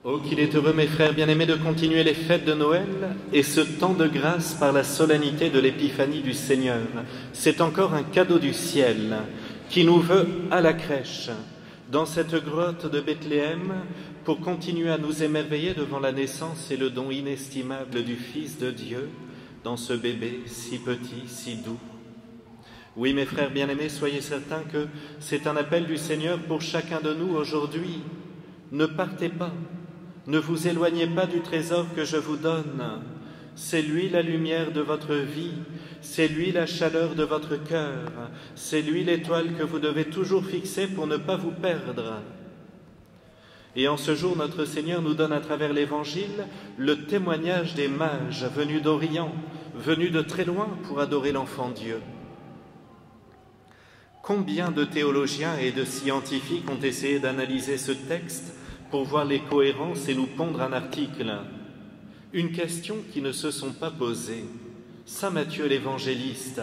Oh, qu'il est heureux, mes frères bien-aimés, de continuer les fêtes de Noël et ce temps de grâce par la solennité de l'épiphanie du Seigneur. C'est encore un cadeau du ciel qui nous veut à la crèche, dans cette grotte de Bethléem, pour continuer à nous émerveiller devant la naissance et le don inestimable du Fils de Dieu, dans ce bébé si petit, si doux. Oui, mes frères bien-aimés, soyez certains que c'est un appel du Seigneur pour chacun de nous aujourd'hui. Ne partez pas. Ne vous éloignez pas du trésor que je vous donne. C'est lui la lumière de votre vie, c'est lui la chaleur de votre cœur, c'est lui l'étoile que vous devez toujours fixer pour ne pas vous perdre. Et en ce jour, notre Seigneur nous donne à travers l'Évangile le témoignage des mages venus d'Orient, venus de très loin pour adorer l'enfant Dieu. Combien de théologiens et de scientifiques ont essayé d'analyser ce texte pour voir les cohérences et nous pondre un article. Une question qui ne se sont pas posées. Saint Matthieu l'évangéliste,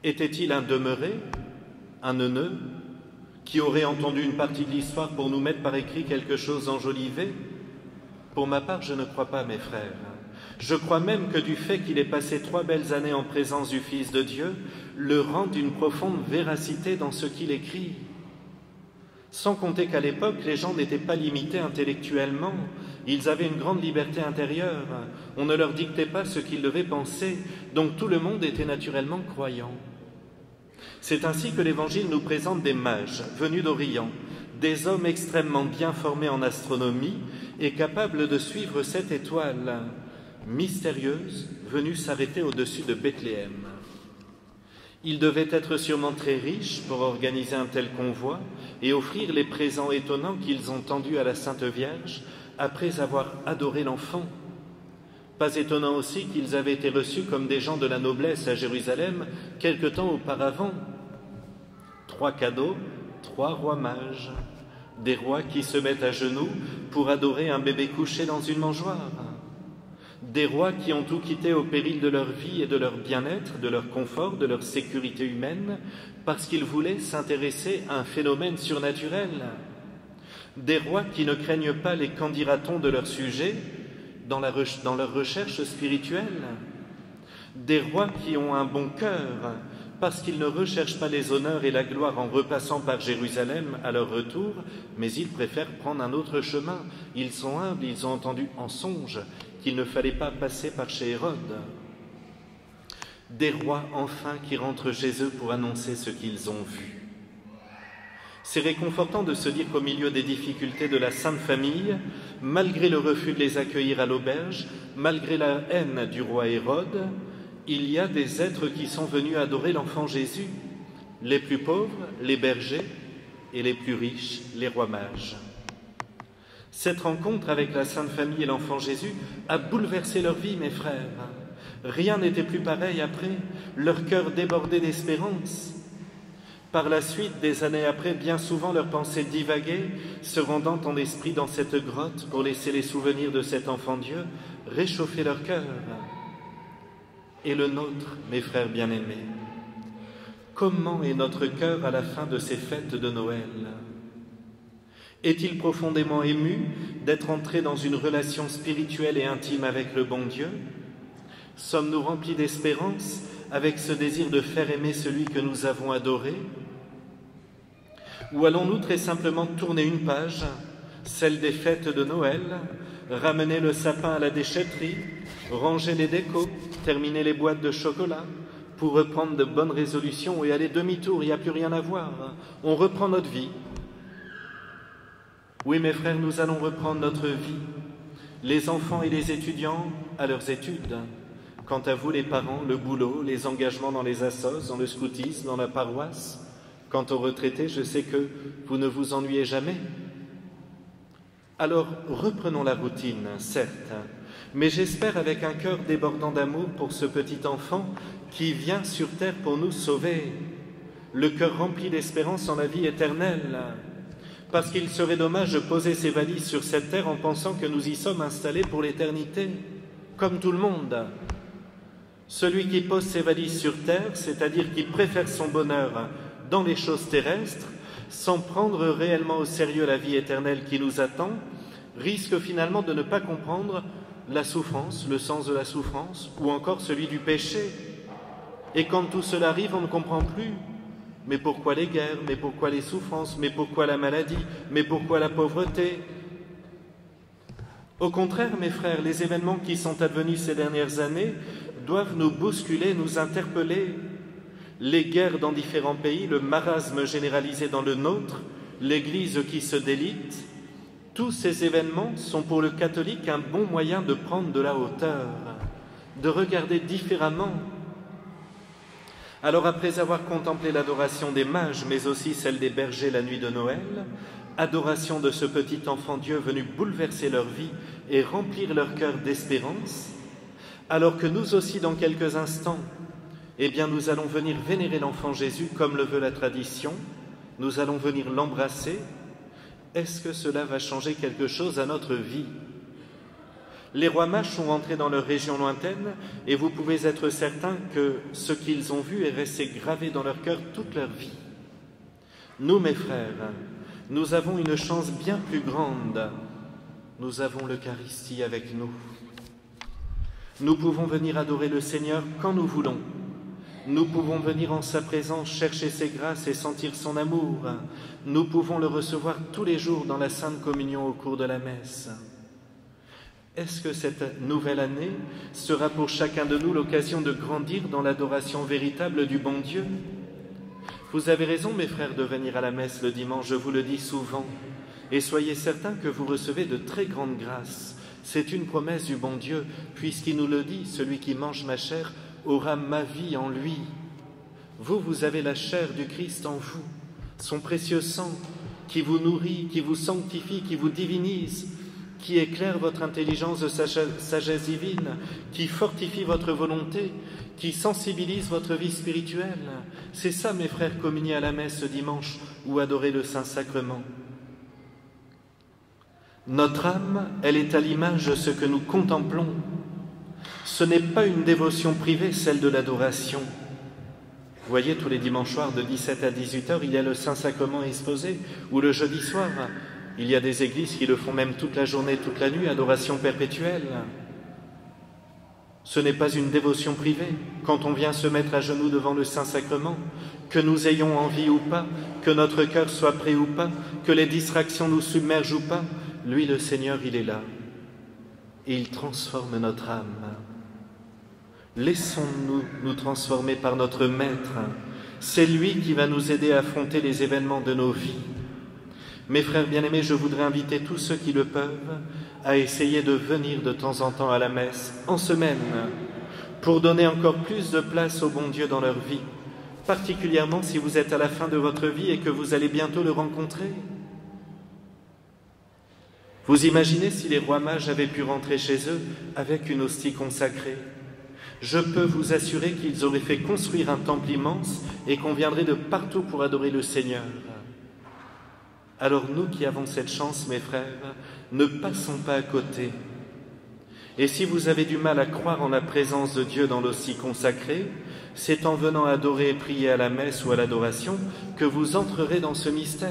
était-il un demeuré, un neuneu, qui aurait entendu une partie de l'histoire pour nous mettre par écrit quelque chose enjolivé? Pour ma part, je ne crois pas, mes frères. Je crois même que du fait qu'il ait passé 3 belles années en présence du Fils de Dieu, le rend d'une profonde véracité dans ce qu'il écrit. Sans compter qu'à l'époque, les gens n'étaient pas limités intellectuellement, ils avaient une grande liberté intérieure, on ne leur dictait pas ce qu'ils devaient penser, donc tout le monde était naturellement croyant. C'est ainsi que l'Évangile nous présente des mages venus d'Orient, des hommes extrêmement bien formés en astronomie et capables de suivre cette étoile mystérieuse venue s'arrêter au-dessus de Bethléem. Ils devaient être sûrement très riches pour organiser un tel convoi et offrir les présents étonnants qu'ils ont tendus à la Sainte Vierge après avoir adoré l'enfant. Pas étonnant aussi qu'ils avaient été reçus comme des gens de la noblesse à Jérusalem quelque temps auparavant. 3 cadeaux, 3 rois mages, des rois qui se mettent à genoux pour adorer un bébé couché dans une mangeoire. Des rois qui ont tout quitté au péril de leur vie et de leur bien-être, de leur confort, de leur sécurité humaine, parce qu'ils voulaient s'intéresser à un phénomène surnaturel. Des rois qui ne craignent pas les qu'en dira-t-on de leur sujet dans leur recherche spirituelle. Des rois qui ont un bon cœur, parce qu'ils ne recherchent pas les honneurs et la gloire en repassant par Jérusalem à leur retour, mais ils préfèrent prendre un autre chemin. Ils sont humbles, ils ont entendu en songe qu'il ne fallait pas passer par chez Hérode. Des rois, enfin, qui rentrent chez eux pour annoncer ce qu'ils ont vu. C'est réconfortant de se dire qu'au milieu des difficultés de la Sainte Famille, malgré le refus de les accueillir à l'auberge, malgré la haine du roi Hérode, il y a des êtres qui sont venus adorer l'enfant Jésus, les plus pauvres, les bergers, et les plus riches, les rois mages. Cette rencontre avec la Sainte Famille et l'enfant Jésus a bouleversé leur vie, mes frères. Rien n'était plus pareil après, leur cœur débordait d'espérance. Par la suite, des années après, bien souvent leurs pensées divaguaient, se rendant en esprit dans cette grotte pour laisser les souvenirs de cet enfant Dieu réchauffer leur cœur. Et le nôtre, mes frères bien-aimés, comment est notre cœur à la fin de ces fêtes de Noël? Est-il profondément ému d'être entré dans une relation spirituelle et intime avec le bon Dieu? Sommes-nous remplis d'espérance avec ce désir de faire aimer celui que nous avons adoré? Ou allons-nous très simplement tourner une page, celle des fêtes de Noël, ramener le sapin à la déchetterie, ranger les décos, terminer les boîtes de chocolat, pour reprendre de bonnes résolutions et aller demi-tour, il n'y a plus rien à voir, on reprend notre vie. Oui, mes frères, nous allons reprendre notre vie, les enfants et les étudiants à leurs études. Quant à vous, les parents, le boulot, les engagements dans les assos, dans le scoutisme, dans la paroisse. Quant aux retraités, je sais que vous ne vous ennuyez jamais. Alors, reprenons la routine, certes, mais j'espère avec un cœur débordant d'amour pour ce petit enfant qui vient sur terre pour nous sauver, le cœur rempli d'espérance en la vie éternelle. Parce qu'il serait dommage de poser ses valises sur cette terre en pensant que nous y sommes installés pour l'éternité, comme tout le monde. Celui qui pose ses valises sur terre, c'est-à-dire qui préfère son bonheur dans les choses terrestres, sans prendre réellement au sérieux la vie éternelle qui nous attend, risquent finalement de ne pas comprendre la souffrance, le sens de la souffrance, ou encore celui du péché. Et quand tout cela arrive, on ne comprend plus. Mais pourquoi les guerres? Mais pourquoi les souffrances? Mais pourquoi la maladie? Mais pourquoi la pauvreté? Au contraire, mes frères, les événements qui sont advenus ces dernières années doivent nous bousculer, nous interpeller. Les guerres dans différents pays, le marasme généralisé dans le nôtre, l'Église qui se délite, tous ces événements sont pour le catholique un bon moyen de prendre de la hauteur, de regarder différemment. Alors après avoir contemplé l'adoration des mages, mais aussi celle des bergers la nuit de Noël, adoration de ce petit enfant Dieu venu bouleverser leur vie et remplir leur cœur d'espérance, alors que nous aussi dans quelques instants, nous allons venir vénérer l'enfant Jésus comme le veut la tradition, nous allons venir l'embrasser. Est-ce que cela va changer quelque chose à notre vie? Les rois mages sont rentrés dans leur région lointaine et vous pouvez être certain que ce qu'ils ont vu est resté gravé dans leur cœur toute leur vie. Nous, mes frères, nous avons une chance bien plus grande. Nous avons l'Eucharistie avec nous. Nous pouvons venir adorer le Seigneur quand nous voulons. Nous pouvons venir en sa présence chercher ses grâces et sentir son amour. Nous pouvons le recevoir tous les jours dans la Sainte Communion au cours de la messe. Est-ce que cette nouvelle année sera pour chacun de nous l'occasion de grandir dans l'adoration véritable du bon Dieu? Vous avez raison, mes frères, de venir à la messe le dimanche, je vous le dis souvent, et soyez certains que vous recevez de très grandes grâces. C'est une promesse du bon Dieu, puisqu'il nous le dit, celui qui mange ma chair aura ma vie en lui. Vous, vous avez la chair du Christ en vous, son précieux sang qui vous nourrit, qui vous sanctifie, qui vous divinise, qui éclaire votre intelligence de sagesse divine, qui fortifie votre volonté, qui sensibilise votre vie spirituelle. C'est ça, mes frères, communier à la messe ce dimanche ou adorer le Saint-Sacrement. Notre âme, elle est à l'image de ce que nous contemplons. Ce n'est pas une dévotion privée, celle de l'adoration. Vous voyez, tous les dimanches soirs de 17 à 18h, il y a le Saint-Sacrement exposé, ou le jeudi soir. Il y a des églises qui le font même toute la journée, toute la nuit, adoration perpétuelle. Ce n'est pas une dévotion privée. Quand on vient se mettre à genoux devant le Saint-Sacrement, que nous ayons envie ou pas, que notre cœur soit prêt ou pas, que les distractions nous submergent ou pas, lui, le Seigneur, il est là. Et il transforme notre âme. Laissons-nous nous transformer par notre Maître. C'est lui qui va nous aider à affronter les événements de nos vies. Mes frères bien-aimés, je voudrais inviter tous ceux qui le peuvent à essayer de venir de temps en temps à la messe, en semaine, pour donner encore plus de place au bon Dieu dans leur vie, particulièrement si vous êtes à la fin de votre vie et que vous allez bientôt le rencontrer. Vous imaginez si les rois mages avaient pu rentrer chez eux avec une hostie consacrée? Je peux vous assurer qu'ils auraient fait construire un temple immense et qu'on viendrait de partout pour adorer le Seigneur. Alors nous qui avons cette chance, mes frères, ne passons pas à côté. Et si vous avez du mal à croire en la présence de Dieu dans l'hostie consacrée, c'est en venant adorer et prier à la messe ou à l'adoration que vous entrerez dans ce mystère.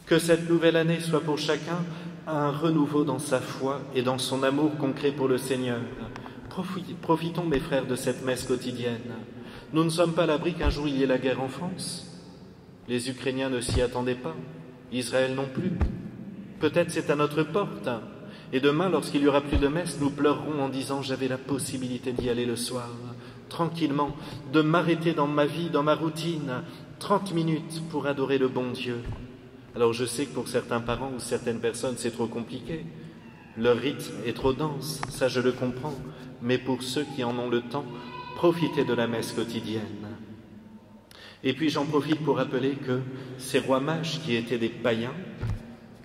Que cette nouvelle année soit pour chacun un renouveau dans sa foi et dans son amour concret pour le Seigneur. Profitons, mes frères, de cette messe quotidienne. Nous ne sommes pas à l'abri qu'un jour il y ait la guerre en France. Les Ukrainiens ne s'y attendaient pas, Israël non plus. Peut-être c'est à notre porte. Et demain, lorsqu'il n'y aura plus de messe, nous pleurerons en disant « J'avais la possibilité d'y aller le soir, tranquillement, de m'arrêter dans ma vie, dans ma routine, 30 minutes pour adorer le bon Dieu. » Alors je sais que pour certains parents ou certaines personnes, c'est trop compliqué. Leur rythme est trop dense, ça je le comprends. Mais pour ceux qui en ont le temps, profitez de la messe quotidienne. Et puis j'en profite pour rappeler que ces rois mages qui étaient des païens,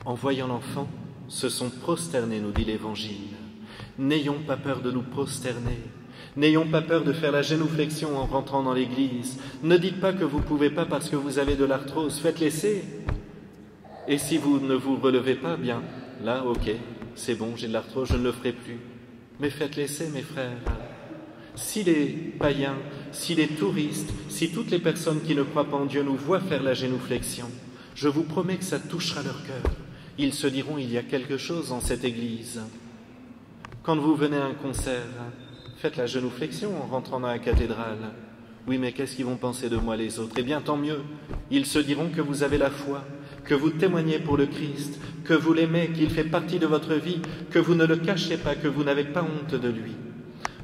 en voyant l'enfant, se sont prosternés, nous dit l'Évangile. N'ayons pas peur de nous prosterner. N'ayons pas peur de faire la génuflexion en rentrant dans l'église. Ne dites pas que vous ne pouvez pas parce que vous avez de l'arthrose. Faites l'essai. Et si vous ne vous relevez pas, bien, là, ok, c'est bon, j'ai de l'arthrose, je ne le ferai plus. Mais faites l'essai, mes frères. Si les païens, si les touristes, si toutes les personnes qui ne croient pas en Dieu nous voient faire la génuflexion, je vous promets que ça touchera leur cœur. Ils se diront, il y a quelque chose en cette église. Quand vous venez à un concert, faites la genuflexion en rentrant dans la cathédrale. Oui, mais qu'est-ce qu'ils vont penser de moi les autres? Eh bien, tant mieux. Ils se diront que vous avez la foi, que vous témoignez pour le Christ, que vous l'aimez, qu'il fait partie de votre vie, que vous ne le cachez pas, que vous n'avez pas honte de lui.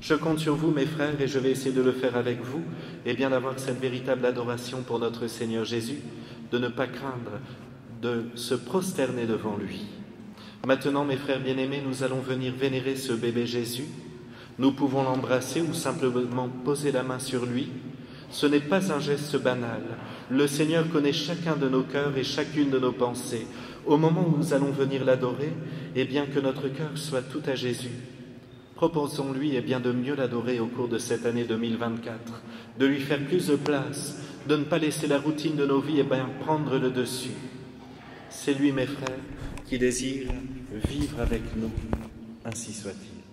Je compte sur vous, mes frères, et je vais essayer de le faire avec vous, et bien d'avoir cette véritable adoration pour notre Seigneur Jésus, de ne pas craindre, de se prosterner devant lui. Maintenant, mes frères bien-aimés, nous allons venir vénérer ce bébé Jésus. Nous pouvons l'embrasser ou simplement poser la main sur lui. Ce n'est pas un geste banal. Le Seigneur connaît chacun de nos cœurs et chacune de nos pensées. Au moment où nous allons venir l'adorer, et bien que notre cœur soit tout à Jésus, proposons-lui bien de mieux l'adorer au cours de cette année 2024, de lui faire plus de place, de ne pas laisser la routine de nos vies bien prendre le dessus. C'est lui, mes frères, qui désire vivre avec nous. Ainsi soit-il.